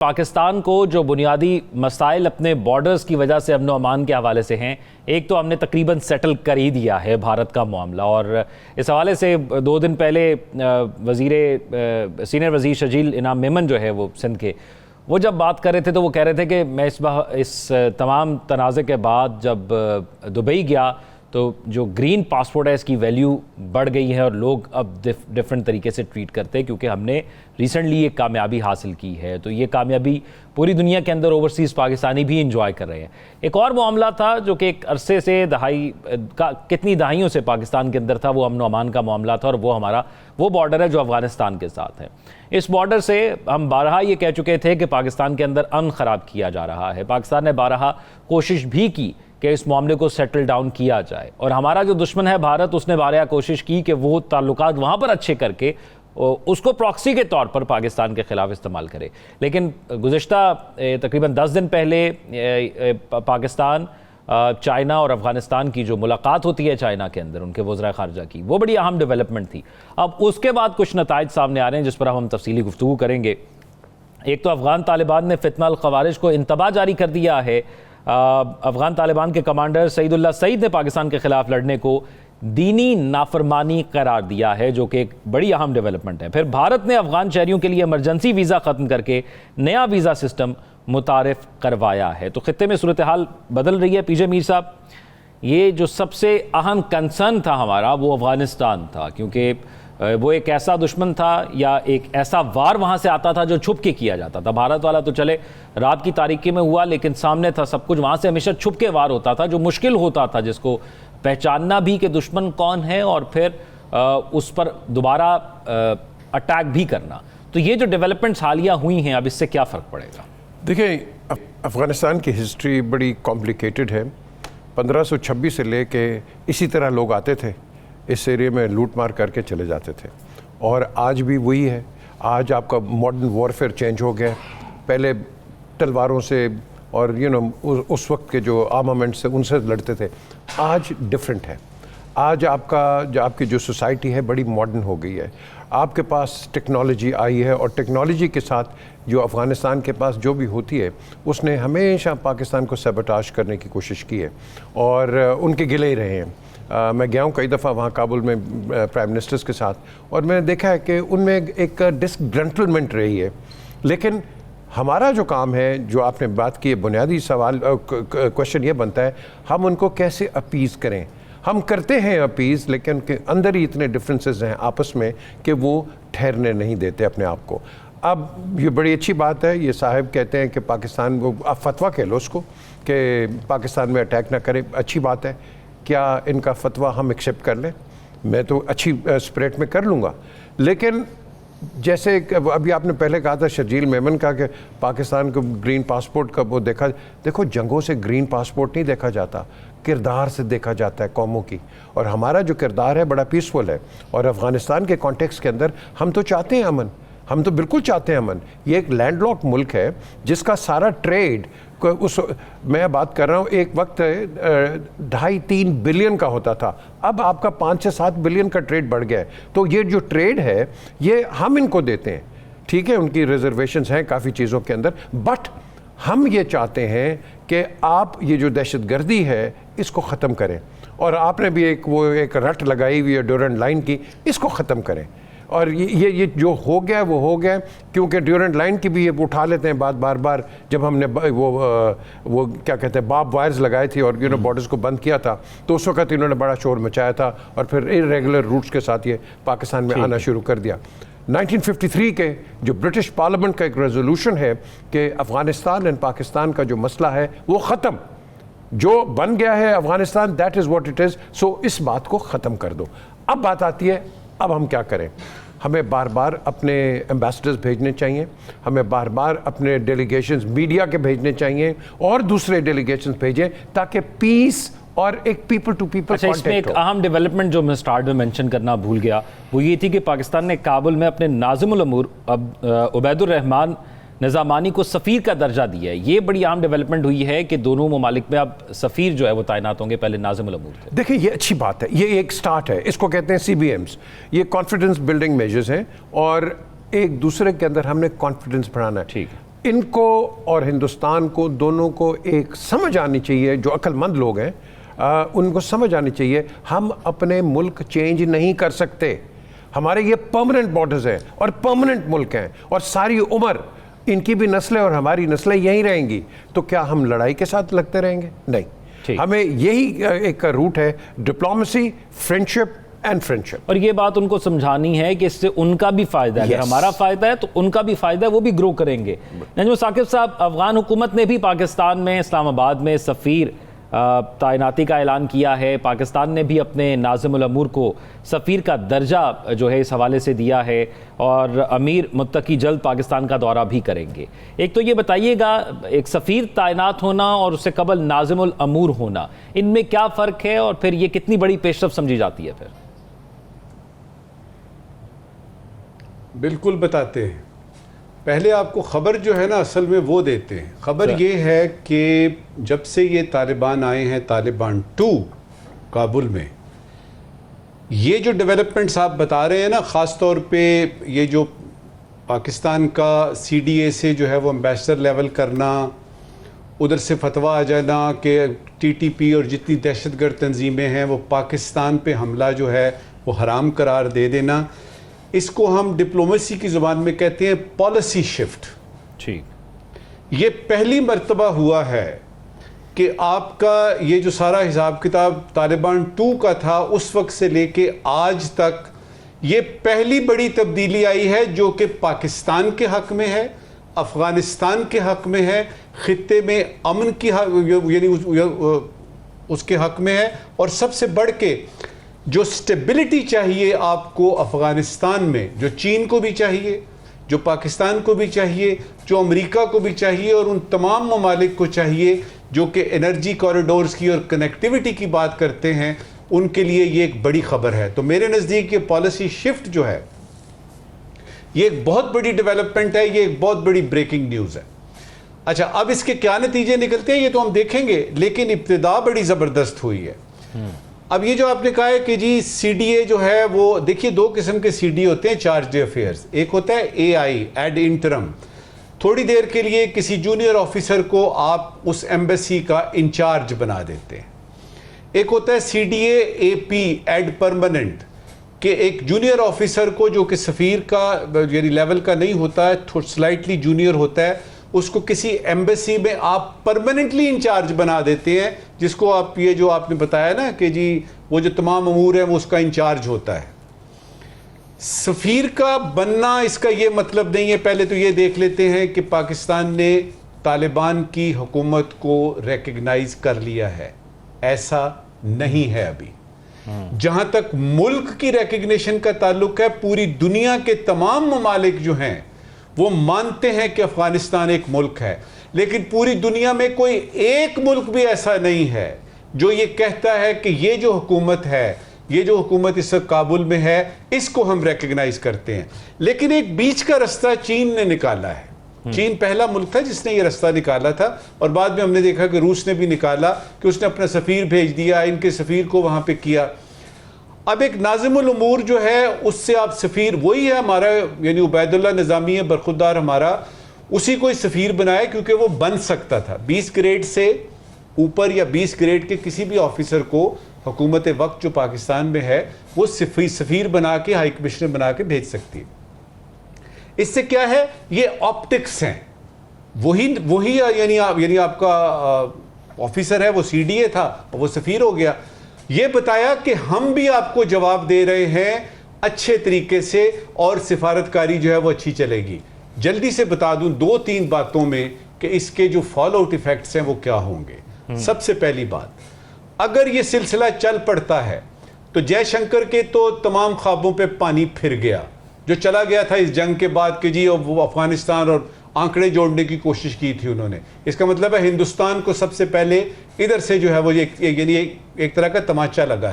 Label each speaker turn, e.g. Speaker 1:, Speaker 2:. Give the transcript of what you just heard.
Speaker 1: پاکستان کو جو بنیادی مسائل اپنے بارڈرز کی وجہ سے امن و امان کے حوالے سے ہیں، ایک تو ہم نے تقریباً سیٹل کر ہی دیا ہے بھارت کا معاملہ، اور اس حوالے سے 2 دن پہلے سینئر وزیر شرجیل انعام میمن جو ہے وہ سندھ کے، وہ جب بات کر رہے تھے تو وہ کہہ رہے تھے کہ میں اس تمام تنازع کے بعد جب دبئی گیا تو جو گرین پاسپورٹ ہے اس کی ویلیو بڑھ گئی ہے اور لوگ اب ڈفرنٹ طریقے سے ٹریٹ کرتے ہیں کیونکہ ہم نے ریسنٹلی ایک کامیابی حاصل کی ہے، تو یہ کامیابی پوری دنیا کے اندر اوورسیز پاکستانی بھی انجوائے کر رہے ہیں۔ ایک اور معاملہ تھا جو کہ ایک عرصے سے کتنی دہائیوں سے پاکستان کے اندر تھا، وہ امن و امان کا معاملہ تھا، اور وہ ہمارا وہ بارڈر ہے جو افغانستان کے ساتھ ہے۔ اس بارڈر سے ہم بارہا یہ کہہ چکے تھے کہ پاکستان کے اندر امن خراب کیا جا رہا ہے، پاکستان نے بارہا کوشش بھی کی کہ اس معاملے کو سیٹل ڈاؤن کیا جائے، اور ہمارا جو دشمن ہے بھارت، اس نے بارہا کوشش کی کہ وہ تعلقات وہاں پر اچھے کر کے اس کو پراکسی کے طور پر پاکستان کے خلاف استعمال کرے۔ لیکن گزشتہ تقریباً 10 دن پہلے پاکستان، چائنا اور افغانستان کی جو ملاقات ہوتی ہے چائنا کے اندر ان کے وزراء خارجہ کی، وہ بڑی اہم ڈیولپمنٹ تھی۔ اب اس کے بعد کچھ نتائج سامنے آ رہے ہیں جس پر ہم تفصیلی گفتگو کریں گے۔ ایک تو افغان طالبان نے فتنہ الخوارج کو انتباہ جاری کر دیا ہے۔ افغان طالبان کے کمانڈر سعید اللہ سعید نے پاکستان کے خلاف لڑنے کو دینی نافرمانی قرار دیا ہے، جو کہ ایک بڑی اہم ڈیولپمنٹ ہے۔ پھر بھارت نے افغان شہریوں کے لیے ایمرجنسی ویزا ختم کر کے نیا ویزا سسٹم متعارف کروایا ہے۔ تو خطے میں صورتحال بدل رہی ہے۔ پی جے میر صاحب، یہ جو سب سے اہم کنسرن تھا ہمارا وہ افغانستان تھا، کیونکہ وہ ایک ایسا دشمن تھا یا ایک ایسا وار وہاں سے آتا تھا جو چھپ کے کیا جاتا تھا۔ بھارت والا تو چلے رات کی تاریکی میں ہوا، لیکن سامنے تھا سب کچھ، وہاں سے ہمیشہ چھپ کے وار ہوتا تھا جو مشکل ہوتا تھا، جس کو پہچاننا بھی کہ دشمن کون ہے اور پھر اس پر دوبارہ اٹیک بھی کرنا۔ تو یہ جو ڈیولپمنٹس حالیہ ہوئی ہیں، اب اس سے کیا فرق پڑے گا؟
Speaker 2: دیکھیں، افغانستان کی ہسٹری بڑی کمپلیکیٹڈ ہے۔ 1526 سے لے کے اسی طرح لوگ آتے تھے، اس ایریے میں لوٹ مار کر کے چلے جاتے تھے، اور آج بھی وہی ہے۔ آج آپ کا ماڈرن وارفیئر چینج ہو گیا، پہلے تلواروں سے اور اس وقت کے جو آرمامنٹ سے ان سے لڑتے تھے، آج ڈیفرنٹ ہے۔ آج آپ کی جو سوسائٹی ہے بڑی ماڈرن ہو گئی ہے، آپ کے پاس ٹیکنالوجی آئی ہے، اور ٹیکنالوجی کے ساتھ جو افغانستان کے پاس جو بھی ہوتی ہے اس نے ہمیشہ پاکستان کو سیبوٹاژ کرنے کی کوشش کی ہے، اور ان کے گلے ہی رہے ہیں۔ میں گیا ہوں کئی دفعہ وہاں کابل میں پرائم منسٹرز کے ساتھ، اور میں نے دیکھا ہے کہ ان میں ایک ڈسگرنٹلمنٹ رہی ہے۔ لیکن ہمارا جو کام ہے، جو آپ نے بات کی ہے، بنیادی سوال کوشچن یہ بنتا ہے ہم ان کو کیسے اپیز کریں۔ ہم کرتے ہیں اپیز، لیکن اندر ہی اتنے ڈفرینسز ہیں آپس میں کہ وہ ٹھہرنے نہیں دیتے اپنے آپ کو۔ اب یہ بڑی اچھی بات ہے، یہ صاحب کہتے ہیں کہ پاکستان کو، آپ فتویٰ کہہ لو اس کو، کہ پاکستان میں اٹیک نہ کرے، اچھی بات ہے۔ کیا ان کا فتویٰ ہم ایکسیپٹ کر لیں؟ میں تو اچھی اسپرٹ میں کر لوں گا، لیکن جیسے ابھی آپ نے پہلے کہا تھا شرجیل میمن کا کہ پاکستان کو گرین پاسپورٹ کا وہ دیکھو جنگوں سے گرین پاسپورٹ نہیں دیکھا جاتا، کردار سے دیکھا جاتا ہے قوموں کی، اور ہمارا جو کردار ہے بڑا پیسفل ہے، اور افغانستان کے کانٹیکس کے اندر ہم تو چاہتے ہیں امن، ہم تو بالکل چاہتے ہیں امن۔ یہ ایک لینڈ لاک ملک ہے جس کا سارا ٹریڈ، میں بات کر رہا ہوں ایک وقت 2.5-3 بلین کا ہوتا تھا، اب آپ کا 5 سے 7 بلین کا ٹریڈ بڑھ گیا ہے۔ تو یہ جو ٹریڈ ہے یہ ہم ان کو دیتے ہیں، ٹھیک ہے، ان کی ریزرویشنز ہیں کافی چیزوں کے اندر، بٹ ہم یہ چاہتے ہیں کہ آپ یہ جو دہشت گردی ہے اس کو ختم کریں، اور آپ نے بھی ایک رٹ لگائی ہوئی ہے ڈیورنٹ لائن کی، اس کو ختم کریں۔ اور یہ جو ہو گیا وہ ہو گیا، کیونکہ ڈیورنٹ لائن کی بھی یہ اٹھا لیتے ہیں بات بار بار، جب ہم نے وہ کیا کہتے ہیں بارب وائرز لگائے تھے اور بارڈرز کو بند کیا تھا، تو اس وقت انہوں نے بڑا شور مچایا تھا، اور پھر ارریگولر روٹس کے ساتھ یہ پاکستان میں آنا شروع کر دیا۔ 1953 کے جو برٹش پارلیمنٹ کا ایک ریزولوشن ہے کہ افغانستان اینڈ پاکستان کا جو مسئلہ ہے وہ ختم، جو بن گیا ہے Afghanistan, that is what it is, so اس بات کو ختم کر دو۔ اب بات آتی ہے اب ہم کیا کریں؟ ہمیں بار بار اپنے ایمبیسڈرز بھیجنے چاہیے، ہمیں بار بار اپنے ڈیلیگیشنز میڈیا کے بھیجنے چاہیے، اور دوسرے ڈیلیگیشنز بھیجیں تاکہ پیس اور ایک پیپل ٹو پیپل کانٹیکٹ ہو۔
Speaker 1: اس میں ایک اہم ڈیولپمنٹ جو میں سٹارٹ میں منشن کرنا بھول گیا وہ یہ تھی کہ پاکستان نے کابل میں اپنے ناظم الامور عبید الرحمان نظامانی کو سفیر کا درجہ دیا ہے۔ یہ بڑی عام ڈیولپمنٹ ہوئی ہے کہ دونوں ممالک میں اب سفیر جو ہے وہ تعینات ہوں گے، پہلے ناظم الامور تھے۔
Speaker 2: دیکھیں یہ اچھی بات ہے، یہ ایک سٹارٹ ہے، اس کو کہتے ہیں CBMs، یہ کانفیڈنس بلڈنگ میجرز ہیں، اور ایک دوسرے کے اندر ہم نے کانفیڈنس بڑھانا ہے۔
Speaker 1: ٹھیک ہے،
Speaker 2: ان کو اور ہندوستان کو دونوں کو ایک سمجھ آنی چاہیے، جو عقل مند لوگ ہیں ان کو سمجھ آنی چاہیے ہم اپنے ملک چینج نہیں کر سکتے. ہمارے یہ پرماننٹ بارڈرز ہیں اور پرماننٹ ملک ہیں اور ساری عمر ان کی بھی نسلیں اور ہماری نسلیں یہیں رہیں گی. تو کیا ہم لڑائی کے ساتھ لگتے رہیں گے؟ نہیں. ہمیں یہی ایک روٹ ہے، ڈپلومیسی، فرینڈشپ اینڈ فرینڈشپ.
Speaker 1: اور یہ بات ان کو سمجھانی ہے کہ اس سے ان کا بھی فائدہ ہے. اگر ہمارا فائدہ ہے تو ان کا بھی فائدہ ہے، وہ بھی گرو کریں گے. نجم ثاقب صاحب، افغان حکومت نے بھی پاکستان میں اسلام آباد میں سفیر تعیناتی کا اعلان کیا ہے. پاکستان نے بھی اپنے ناظم الامور کو سفیر کا درجہ جو ہے اس حوالے سے دیا ہے، اور امیر متقی جلد پاکستان کا دورہ بھی کریں گے. ایک تو یہ بتائیے گا، ایک سفیر تعینات ہونا اور اس سے قبل ناظم الامور ہونا، ان میں کیا فرق ہے، اور پھر یہ کتنی بڑی پیش رفت سمجھی جاتی ہے؟ پھر
Speaker 3: بالکل بتاتے ہیں. پہلے آپ کو خبر جو ہے نا اصل میں وہ دیتے ہیں. خبر یہ ہے کہ جب سے یہ طالبان آئے ہیں، طالبان 2 کابل میں، یہ جو ڈیولپمنٹس آپ بتا رہے ہیں نا، خاص طور پہ یہ جو پاکستان کا CDA سے جو ہے وہ امبیسڈر لیول کرنا، ادھر سے فتویٰ آ جانا کہ TTP اور جتنی دہشت گرد تنظیمیں ہیں وہ پاکستان پہ حملہ جو ہے وہ حرام قرار دے دینا، اس کو ہم ڈپلومیسی کی زبان میں کہتے ہیں پالیسی شفٹ.
Speaker 1: ٹھیک.
Speaker 3: یہ پہلی مرتبہ ہوا ہے کہ آپ کا یہ جو سارا حساب کتاب طالبان 2 کا تھا اس وقت سے لے کے آج تک، یہ پہلی بڑی تبدیلی آئی ہے جو کہ پاکستان کے حق میں ہے، افغانستان کے حق میں ہے، خطے میں امن کی یعنی اس کے حق میں ہے، اور سب سے بڑھ کے جو سٹیبلٹی چاہیے آپ کو افغانستان میں، جو چین کو بھی چاہیے، جو پاکستان کو بھی چاہیے، جو امریکہ کو بھی چاہیے، اور ان تمام ممالک کو چاہیے جو کہ انرجی کوریڈورز کی اور کنیکٹیوٹی کی بات کرتے ہیں، ان کے لیے یہ ایک بڑی خبر ہے. تو میرے نزدیک یہ پالیسی شفٹ جو ہے یہ ایک بہت بڑی ڈیولپمنٹ ہے، یہ ایک بہت بڑی بریکنگ نیوز ہے. اچھا، اب اس کے کیا نتیجے نکلتے ہیں یہ تو ہم دیکھیں گے، لیکن ابتدا بڑی زبردست ہوئی ہے. اب یہ جو آپ نے کہا ہے کہ جی CDA جو ہے وہ، دیکھیے 2 قسم کے CDA ہوتے ہیں چارج افیئرز. ایک ہوتا ہے AI ایڈ انٹرم، تھوڑی دیر کے لیے کسی جونیئر آفیسر کو آپ اس ایمبیسی کا انچارج بنا دیتے ہیں. ایک ہوتا ہے CDA AP ایڈ پرماننٹ، کہ ایک جونیئر آفیسر کو جو کہ سفیر کا یعنی لیول کا نہیں ہوتا ہے، سلائٹلی جونیئر ہوتا ہے، اس کو کسی ایمبیسی میں آپ پرماننٹلی انچارج بنا دیتے ہیں، جس کو آپ یہ جو آپ نے بتایا نا کہ جی وہ جو تمام امور ہیں وہ اس کا انچارج ہوتا ہے. سفیر کا بننا اس کا یہ مطلب نہیں ہے. پہلے تو یہ دیکھ لیتے ہیں کہ پاکستان نے طالبان کی حکومت کو ریکگنائز کر لیا ہے. ایسا نہیں ہے ابھی. جہاں تک ملک کی ریکگنیشن کا تعلق ہے، پوری دنیا کے تمام ممالک جو ہیں وہ مانتے ہیں کہ افغانستان ایک ملک ہے، لیکن پوری دنیا میں کوئی ایک ملک بھی ایسا نہیں ہے جو یہ کہتا ہے کہ یہ جو حکومت ہے، یہ جو حکومت اس وقت کابل میں ہے، اس کو ہم ریکگنائز کرتے ہیں. لیکن ایک بیچ کا رستہ چین نے نکالا ہے. چین پہلا ملک تھا جس نے یہ رستہ نکالا تھا، اور بعد میں ہم نے دیکھا کہ روس نے بھی نکالا کہ اس نے اپنا سفیر بھیج دیا، ان کے سفیر کو وہاں پہ کیا. اب ایک ناظم الامور جو ہے اس سے آپ سفیر، وہی ہے ہمارا یعنی عبید اللہ نظامی ہے برخودار ہمارا، اسی کو سفیر بنایا کیونکہ وہ بن سکتا تھا. 20 گریڈ سے اوپر یا 20 گریڈ کے کسی بھی آفیسر کو حکومت وقت جو پاکستان میں ہے وہ سفیر بنا کے، ہائی کمشنر بنا کے بھیج سکتی ہے. اس سے کیا ہے، یہ آپٹکس ہیں. وہی یعنی آپ کا آفیسر ہے وہ CDA تھا وہ سفیر ہو گیا. یہ بتایا کہ ہم بھی آپ کو جواب دے رہے ہیں اچھے طریقے سے، اور سفارتکاری جو ہے وہ اچھی چلے گی. جلدی سے بتا دوں 2-3 باتوں میں کہ اس کے جو فالو آؤٹ ایفیکٹس ہیں وہ کیا ہوں گے. سب سے پہلی بات، اگر یہ سلسلہ چل پڑتا ہے تو جے شنکر کے تو تمام خوابوں پہ پانی پھر گیا جو چلا گیا تھا اس جنگ کے بعد کہ جی وہ افغانستان اور آنکڑے جوڑنے کی کوشش کی تھی انہوں نے. اس کا مطلب ہے ہندوستان کو سب سے پہلے ادھر سے جو ہے وہ یعنی ایک طرح کا تماچا لگا ہے.